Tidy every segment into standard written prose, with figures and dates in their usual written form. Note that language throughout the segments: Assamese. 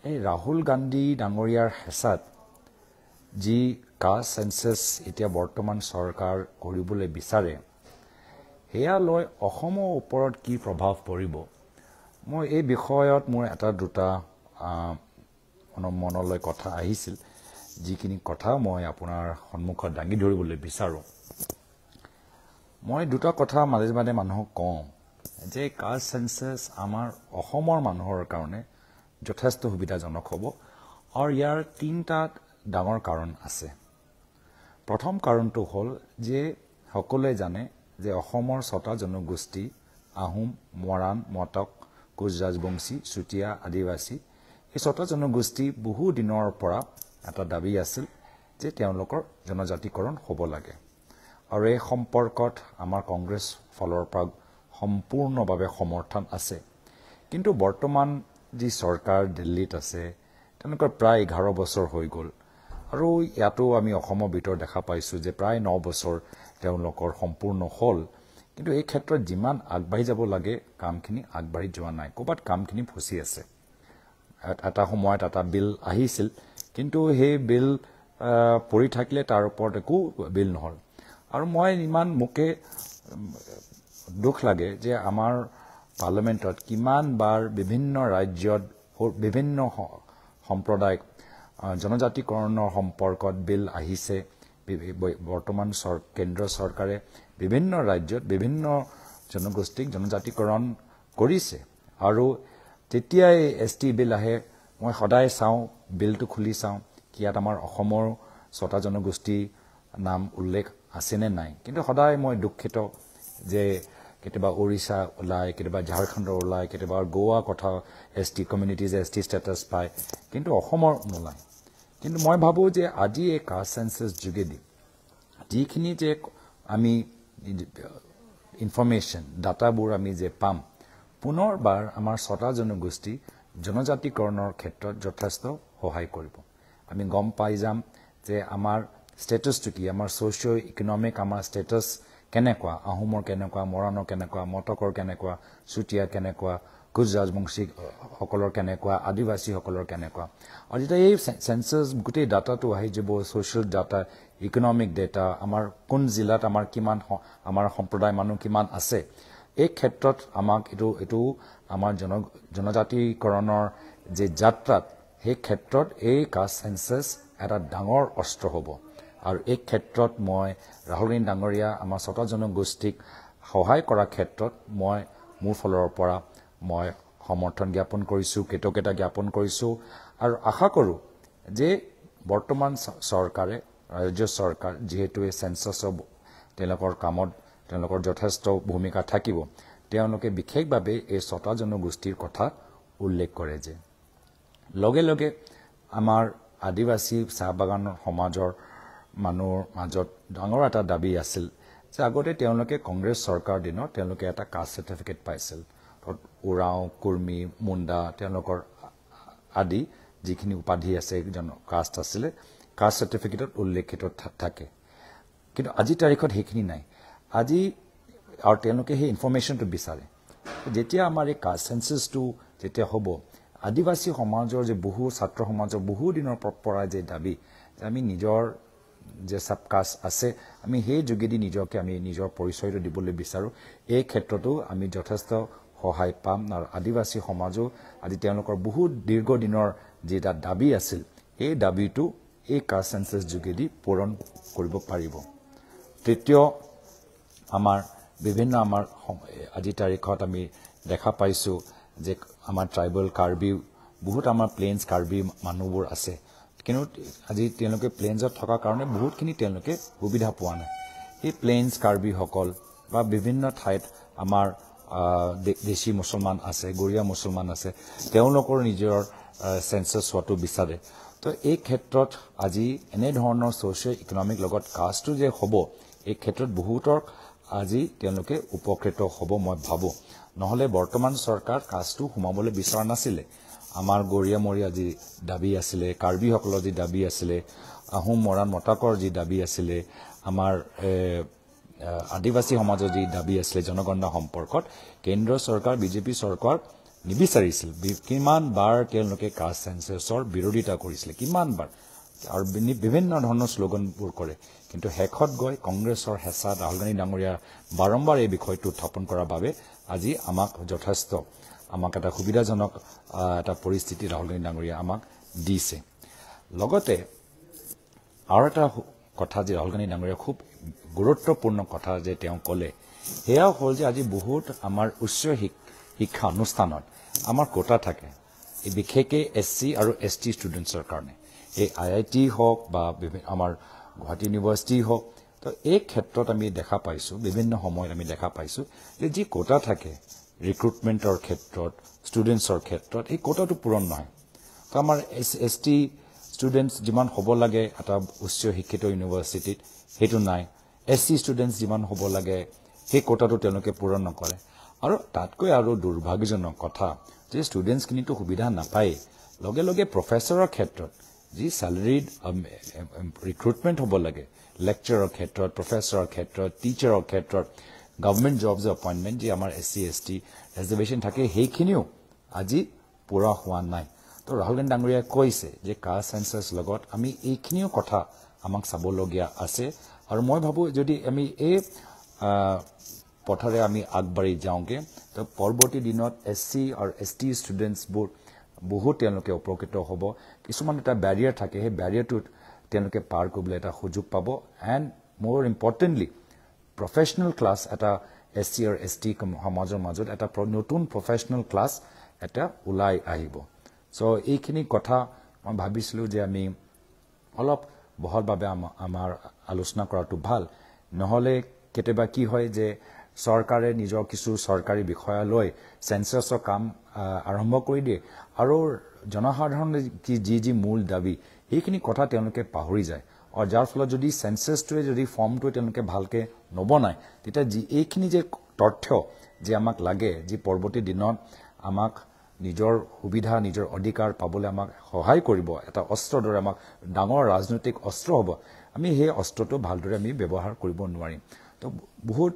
এই ৰাহুল গান্ধী ডাঙৰীয়াৰ হেঁচাত যি কাষ্ট সেন্সাস এতিয়া বৰ্তমান চৰকাৰ কৰিবলৈ বিচাৰে হেয়া লৈ অসমৰ ওপৰত কি প্ৰভাৱ পৰিব মই এই বিষয়ত মোৰ এটা দুটা মনলৈ কথা আহিছিল যিখিনি কথা মই আপোনাৰ সন্মুখত দাঙি ধৰিবলৈ বিচাৰো মই দুটা কথা মাজে মাজে মানুহক কওঁ যে কাষ্ট সেন্সাস আমাৰ অসমৰ মানুহৰ কাৰণে যথেষ্ট সুবিধাজনক হ'ব আৰু ইয়াৰ তিনিটা ডাঙৰ কাৰণ আছে প্ৰথম কাৰণটো হ'ল যে সকলোৱে জানে যে অসমৰ ৬টা জনগোষ্ঠী আহোম মৰাণ মটক কোচ ৰাজবংশী চুতীয়া আদিবাসী এই ৬টা জনগোষ্ঠী বহু দিনৰ পৰা এটা দাবী আছিল যে তেওঁলোকৰ জনজাতিকৰণ হ'ব লাগে আৰু এই সম্পৰ্কত আমাৰ কংগ্ৰেছ ফলৰ পৰা সম্পূৰ্ণভাৱে সমৰ্থন আছে কিন্তু বৰ্তমান যি চৰকাৰ দিল্লীত আছে তেওঁলোকৰ প্ৰায় 11 বছৰ হৈ গ'ল আৰু ইয়াতো আমি অসমৰ ভিতৰত দেখা পাইছো যে প্ৰায় 9 বছৰ তেওঁলোকৰ সম্পূৰ্ণ হ'ল কিন্তু এই ক্ষেত্ৰত যিমান আগবাঢ়ি যাব লাগে কামখিনি আগবাঢ়ি যোৱা নাই ক'বাত কামখিনি ফচি আছে এটা সময়ত এটা বিল আহিছিল কিন্তু সেই বিল পৰি থাকিলে তাৰ ওপৰত একো বিল নহল আৰু মই ইমান মুকে দুখ লাগে যে আমাৰ পাৰ্লামেণ্টত কিমান বাৰ বিভিন্ন ৰাজ্যত বিভিন্ন সম্প্ৰদায়ক জনজাতিকৰণৰ সম্পৰ্কত বিল আহিছে বৰ্তমান কেন্দ্ৰ চৰকাৰে বিভিন্ন ৰাজ্যত বিভিন্ন জনগোষ্ঠীক জনজাতিকৰণ কৰিছে আৰু তেতিয়াই এসটি বিল আহে মই সদায় চাওঁ বিলটো খুলি চাওঁ কি ইয়াত আমাৰ অসমৰ ৬টা জনগোষ্ঠী নাম উল্লেখ আছে নে নাই কিন্তু সদায় মই দুখিত যে কেতিয়াবা ওড়িশা ওলায় কেতিয়াবা ঝাৰখণ্ডৰ ওলায় কেতিয়াবা গোৱা কথা এসটি কমিউনিটিজ এসটি ষ্টেটাছ পায় কিন্তু অসমৰ নোলায় কিন্তু মই ভাবো যে আজি এই কাষ্ট সেন্সাস যোগেদি যিখিনি যে আমি ইনফৰমেশ্যন ডাটাবোৰ আমি যে পাম পুনৰবাৰ আমাৰ ৬টা জনগোষ্ঠী জনজাতিকৰণৰ ক্ষেত্ৰত যথেষ্ট সহায় কৰিব আমি গম পাই যাম যে আমাৰ ষ্টেটাছটো কি আমাৰ সোশিও ইকনমিক আমাৰ ষ্টেটাছ কেনেকুৱা আহোমৰ কেনেকুৱা মৰাণৰ কেনেকুৱা মটকৰ কেনেকুৱা চুতীয়া কেনেকুৱা কোচ ৰাজবংশী সকলৰ কেনেকুৱা আদিবাসী সকলৰ কেনেকুৱা আৰু যেতিয়া এই সেন্সাস গোটেই ডাটাটো আহি যাব সোশিয়েল ডাটা ইকনমিক ডাটা আমাৰ কোন জিলাত আমাৰ কিমান আমাৰ সম্প্ৰদায় মানুহ কিমান আছে এই ক্ষেত্ৰত আমাক এটো আমাৰ জনজাতিকৰণৰ যে যাত্ৰাত সেই ক্ষেত্ৰত এই কাষ্ট সেন্সাস এটা ডাঙৰ অস্ত্ৰ হ'ব আৰু এই ক্ষেত্ৰত মই ৰাহুল গান্ধী ডাঙৰীয়া আমাৰ ৬টা জনগোষ্ঠীক সহায় কৰাৰ ক্ষেত্ৰত মই মোৰ ফলৰ পৰা মই সমৰ্থন জ্ঞাপন কৰিছো কৃতজ্ঞতা জ্ঞাপন কৰিছো আৰু আশা কৰো যে বৰ্তমান চৰকাৰে ৰাজ্য চৰকাৰ যেহেতু এই সেন্সাস তেওঁলোকৰ কামত তেওঁলোকৰ যথেষ্ট ভূমিকা থাকিব তেওঁলোকে বিশেষভাৱে এই ৬টা জনগোষ্ঠীৰ কথা উল্লেখ কৰে যে লগে লগে আমাৰ আদিবাসী চাহ বাগানৰ সমাজৰ মানুহৰ মাজত ডাঙৰ এটা দাবী আছিল যে আগতে তেওঁলোকে কংগ্ৰেছ চৰকাৰ দিনত তেওঁলোকে এটা কাষ্ট সাৰ্টিফিকেট পাইছিল ওৰাও কুৰ্মী মুণ্ডা তেওঁলোকৰ আদি যিখিনি উপাধি আছে কাষ্ট আছিলে কাষ্ট সাৰ্টিফিকেটত উল্লেখিত থাকে কিন্তু আজি তাৰিখত সেইখিনি নাই আজি আৰু তেওঁলোকে সেই ইনফৰমেশ্যনটো বিচাৰে যেতিয়া আমাৰ এই কাষ্ট সেন্সাসটো যেতিয়া হ'ব আদিবাসী সমাজৰ যে বহু ছাত্ৰ সমাজৰ বহু দিনৰ পৰা যে দাবী যে আমি নিজৰ যে সাব কাষ্ট আছে আমি সেই যোগেদি নিজকে আমি নিজৰ পৰিচয়টো দিবলৈ বিচাৰো এই ক্ষেত্ৰতো আমি যথেষ্ট সহায় পাম আৰু আদিবাসী সমাজও আজি তেওঁলোকৰ বহু দীৰ্ঘ দিনৰ যেটা দাবী আছিল এই দাবীটো এই কাষ্ট সেন্সাস যোগেদি পূৰণ কৰিব পাৰিব তৃতীয় আমাৰ বিভিন্ন আমাৰ আজি তাৰিখত আমি দেখা পাইছো যে আমাৰ ট্ৰাইবেল কাৰ্বি বহুত আমাৰ প্লেন্স কাৰ্বি মানুহবোৰ আছে কিন্তু আজি তেওঁলোকে প্লেন্সত থকা কাৰণে বহুতখিনি তেওঁলোকে সুবিধা পোৱা নাই এই প্লেন্স কাৰ্বি সকল বা বিভিন্ন ঠাইত আমাৰ দেশী মুছলমান আছে গৰিয়া মুছলমান আছে তেওঁলোকৰ নিজৰ সেন্সাস হোৱাটো বিচাৰে তো এই ক্ষেত্ৰত আজি এনে ধৰণৰ সোশিও ইকনমিক লগত কাষ্টটো যে হ'ব এই ক্ষেত্ৰত বহুতৰ আজি তেওঁলোকে উপকৃত হ'ব মই ভাবো নহলে বৰ্তমান চৰকাৰ কাষ্টটো সোমাবলৈ বিচৰা নাছিলে আমাৰ গৰিয়া মৰিয়া যি দাবী আছিলে কাৰ্বি সকলৰ যি দাবী আছিলে আহোম মৰাণ মটকৰ যি দাবী আছিলে আমাৰ আদিবাসী সমাজৰ যি দাবী আছিলে জনগণনা সম্পৰ্কত কেন্দ্ৰ চৰকাৰ বিজেপি চৰকাৰ নিবিচাৰিছিল কিমান বাৰ তেওঁলোকে কাষ্ট সেন্সাছৰ বিৰোধিতা কৰিছিল কিমান বাৰ আৰু বিভিন্ন ধৰণৰ শ্লোগানবোৰ কৰে কিন্তু হেকত গৈ কংগ্ৰেছৰ হেঁচা ৰাহুল গান্ধী ডাঙৰীয়া বাৰম্বাৰ এই বিষয়টো উত্থাপন কৰাৰ বাবে আজি আমাক যথেষ্ট আমাক এটা সুবিধাজনক এটা পৰিস্থিতি ৰাহুল গান্ধী ডাঙৰীয়া আমাক দিছে লগতে আৰু এটা কথা যে ৰাহুল গান্ধী ডাঙৰীয়া খুব গুৰুত্বপূৰ্ণ কথা যে তেওঁ ক'লে সেয়াও হ'ল যে আজি বহুত আমাৰ উচ্চ শিক্ষা অনুষ্ঠানত আমাৰ কোটা থাকে এই বিশেষকৈ SC আৰু ST ষ্টুডেণ্টছৰ কাৰণে এই IIT হওক বা আমাৰ গুৱাহাটী ইউনিভাৰ্চিটি হওক তো এই ক্ষেত্ৰত আমি দেখা পাইছোঁ বিভিন্ন সময়ত আমি দেখা পাইছোঁ যে যি কোটা থাকে ৰিক্ৰুটমেণ্টৰ ক্ষেত্ৰত ষ্টুডেণ্টছৰ ক্ষেত্ৰত এই কোটাটো পূৰণ নহয় তো আমাৰ ST ষ্টুডেণ্টছ যিমান হ'ব লাগে এটা উচ্চ শিক্ষিত ইউনিভাৰ্চিটিত সেইটো নাই SC ষ্টুডেণ্টছ যিমান হ'ব লাগে সেই কোটাটো তেওঁলোকে পূৰণ নকৰে আৰু তাতকৈ আৰু দুৰ্ভাগ্যজনক কথা যে ষ্টুডেণ্টছখিনিতো সুবিধা নাপায় লগে লগে প্ৰফেচৰৰ ক্ষেত্ৰত যি চেলাৰিড ৰিক্ৰুটমেণ্ট হ'ব লাগে লেকচাৰৰ ক্ষেত্ৰত প্ৰফেচৰৰ ক্ষেত্ৰত টিচাৰৰ ক্ষেত্ৰত গভৰ্ণমেণ্ট জবছ এপইণ্টমেণ্ট যি আমাৰ SC ST ৰিজাৰ্ভেশ্যন থাকে সেইখিনিও আজি পূৰা হোৱা নাই তো ৰাহুল গান্ধী ডাঙৰীয়াই কৈছে যে কাষ্ট সেন্সাছ লগত আমি এইখিনিও কথা আমাক চাবলগীয়া আছে আৰু মই ভাবোঁ যদি আমি এই পথাৰে আমি আগবাঢ়ি যাওঁগে তো পৰৱৰ্তী দিনত SC আৰু ST ষ্টুডেণ্টছবোৰ বহুত তেওঁলোকে উপকৃত হ'ব কিছুমান এটা বেৰিয়াৰ থাকে সেই বেৰিয়াৰটোত তেওঁলোকে পাৰ কৰিবলৈ এটা সুযোগ পাব এণ্ড মোৰ ইম্পৰ্টেণ্টলি প্ৰফেচনেল ক্লাছ এটা SC আৰু ST সমাজৰ মাজত এটা নতুন প্ৰফেচনেল ক্লাছ এটা ওলাই আহিব চ' এইখিনি কথা মই ভাবিছিলোঁ যে আমি অলপ বহলভাৱে আমাৰ আলোচনা কৰাটো ভাল নহ'লে কেতিয়াবা কি হয় যে চৰকাৰে নিজৰ কিছু চৰকাৰী বিষয়া লৈ সেন্সাছৰ কাম আৰম্ভ কৰি দিয়ে আৰু জনসাধাৰণৰ যি মূল দাবী সেইখিনি কথা তেওঁলোকে পাহৰি যায় আৰু যাৰ ফলত যদি সেন্সাছটোৱে যদি ফৰ্মটোৱে তেওঁলোকে ভালকৈ নবনায় তেতিয়া এইখিনি যে তথ্য যে আমাক লাগে যি পৰৱৰ্তী দিনত আমাক নিজৰ সুবিধা নিজৰ অধিকাৰ পাবলৈ আমাক সহায় কৰিব এটা অস্ত্ৰৰ দৰে আমাক ডাঙৰ ৰাজনৈতিক অস্ত্ৰ হ'ব আমি সেই অস্ত্ৰটো ভালদৰে আমি ব্যৱহাৰ কৰিব নোৱাৰিম তো বহুত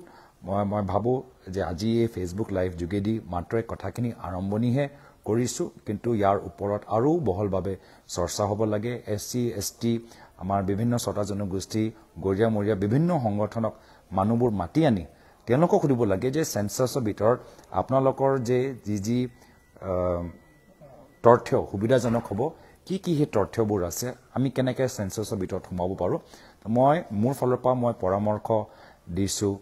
মই ভাবোঁ যে আজি এই ফেচবুক লাইভ যোগেদি মাত্ৰ এই কথাখিনি আৰম্ভণিহে কৰিছোঁ কিন্তু ইয়াৰ ওপৰত আৰু বহলভাৱে চৰ্চা হ'ব লাগে SC ST আমাৰ বিভিন্ন ছটা জনগোষ্ঠী গৰীয়া মৰীয়া বিভিন্ন সংগঠনক মানুহবোৰ মাতি আনি তেওঁলোকক সুধিব লাগে যে সেন্সাছৰ ভিতৰত আপোনালোকৰ যে যি তথ্য সুবিধাজনক হ'ব কি সেই তথ্যবোৰ আছে আমি কেনেকৈ সেন্সাছৰ ভিতৰত সোমাব পাৰোঁ মই মোৰ ফালৰ পৰা মই পৰামৰ্শ দিছোঁ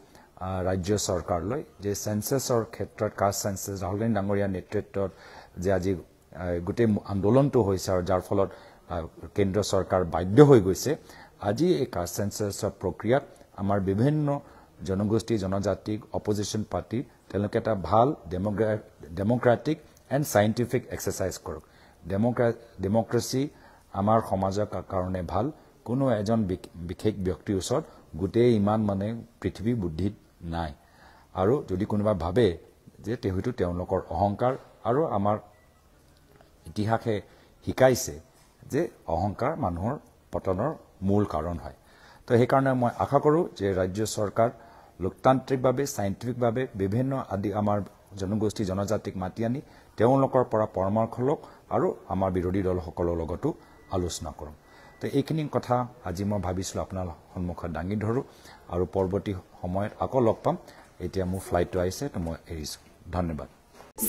ৰাজ্য চৰকাৰলৈ যে সেন্সাছৰ ক্ষেত্ৰত কাষ্ট সেন্সাছ ৰাহুল গান্ধী ডাঙৰীয়াৰ নেতৃত্বত যে আজি গোটেই আন্দোলনটো হৈছে আৰু যাৰ ফলত কেন্দ্ৰ চৰকাৰ বাধ্য হৈ গৈছে আজি এই কাষ্ট সেন্সাছৰ প্ৰক্ৰিয়াত আমাৰ বিভিন্ন জনগোষ্ঠী জনজাতিক অপজিশ্যন পাৰ্টি তেওঁলোকে এটা ভাল ডেম'ক্ৰেটিক এণ্ড চাইণ্টিফিক এক্সাৰচাইজ কৰক ডেম'ক্ৰেচি আমাৰ সমাজৰ কাৰণে ভাল কোনো এজন বিশেষ ব্যক্তিৰ ওচৰত গোটেই ইমান মানে পৃথিৱী বুদ্ধিত নাই আৰু যদি কোনোবা ভাবে যে হয়তো তেওঁলোকৰ অহংকাৰ আৰু আমাৰ ইতিহাসে শিকাইছে যে অহংকাৰ মানুহৰ পতনৰ মূল কাৰণ হয় তো সেইকাৰণে মই আশা কৰোঁ যে ৰাজ্য চৰকাৰ লোকতান্ত্ৰিকভাৱে চাইণ্টিফিকভাৱে বিভিন্ন আদি আমাৰ জনগোষ্ঠী জনজাতিক মাতি আনি তেওঁলোকৰ পৰা পৰামৰ্শ লওক আৰু আমাৰ বিৰোধী দলসকলৰ লগতো আলোচনা কৰক তো এইখিনি কথা আজি মই ভাবিছিলোঁ আপোনাৰ সন্মুখত দাঙি ধৰোঁ আৰু পৰৱৰ্তী সময়ত আকৌ লগ পাম এতিয়া মোৰ ফ্লাইটটো আহিছে তো মই এৰিছোঁ ধন্যবাদ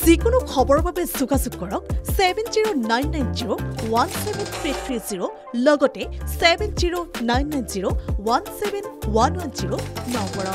যিকোনো খবৰৰ বাবে যোগাযোগ কৰক 7099017330 লগতে 7099017110 নম্বৰত